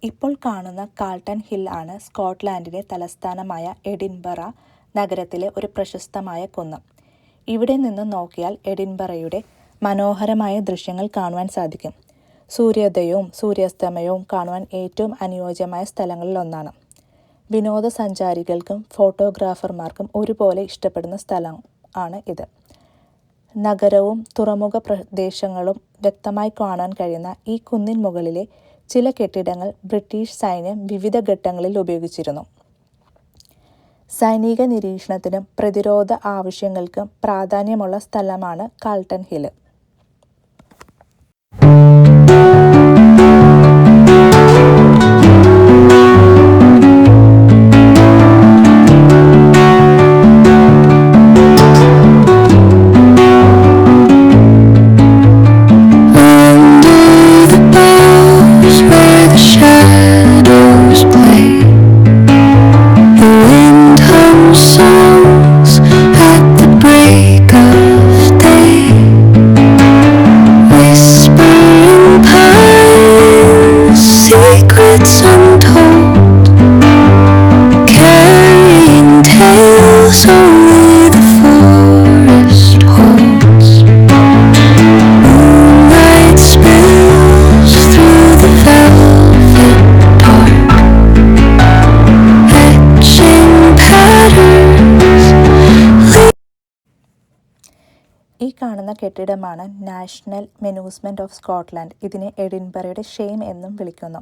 ഇപ്പോൾ കാണുന്ന Carlton hill ആണ് സ്കോട്ട്ലാൻഡിലെ തലസ്ഥാനമായ എഡിൻബറ നഗരത്തിലെ ഒരു പ്രശസ്തമായ കുന്ന്. ഇവിടെ നിന്ന് നോക്കിയാൽ എഡിൻബറയുടെ മനോഹരമായ ദൃശ്യങ്ങൾ കാണുവാൻ സാധിക്കും. സൂര്യോദയവും സൂര്യാസ്തമയവും കാണുവാൻ ഏറ്റവും അനുയോജ്യമായ സ്ഥലങ്ങളിലൊന്നാണ്. വിനോദസഞ്ചാരികൾക്കും ഫോട്ടോഗ്രാഫർമാർക്കും ഒരുപോലെ ഇഷ്ടപ്പെടുന്ന സ്ഥലം ആണ് ഇത്. നഗരവും തുറമുഖ പ്രദേശങ്ങളും വ്യക്തമായി കാണാൻ കഴിയുന്ന ഈ കുന്നിൻ മുകളിലെ ചില കെട്ടിടങ്ങൾ ബ്രിട്ടീഷ് സൈന്യം വിവിധ ഘട്ടങ്ങളിൽ ഉപയോഗിച്ചിരുന്നു. സൈനിക നിരീക്ഷണത്തിനും പ്രതിരോധ ആവശ്യങ്ങൾക്കും പ്രാധാന്യമുള്ള സ്ഥലമാണ് കാൾട്ടൺ ഹിൽ. ഈ കാണുന്ന കെട്ടിടമാണ് നാഷണൽ മൊന്യൂമെന്റ് ഓഫ് സ്കോട്ട്ലാൻഡ്. ഇതിനെ എഡിൻബറയുടെ ഷെയിം എന്നും വിളിക്കുന്നു.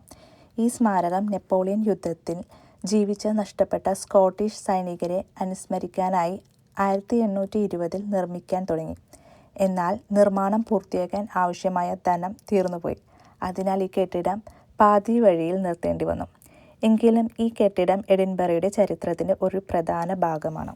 ഈ സ്മാരകം നെപ്പോളിയൻ യുദ്ധത്തിൽ ജീവിച്ച് നഷ്ടപ്പെട്ട സ്കോട്ടിഷ് സൈനികരെ അനുസ്മരിക്കാനായി 1820 നിർമ്മിക്കാൻ തുടങ്ങി. എന്നാൽ നിർമ്മാണം പൂർത്തിയാക്കാൻ ആവശ്യമായ ധനം തീർന്നുപോയി. അതിനാൽ ഈ കെട്ടിടം പാതി വഴിയിൽ നിർത്തേണ്ടി വന്നു. എങ്കിലും ഈ കെട്ടിടം എഡിൻബറയുടെ ചരിത്രത്തിൻ്റെ ഒരു പ്രധാന ഭാഗമാണ്.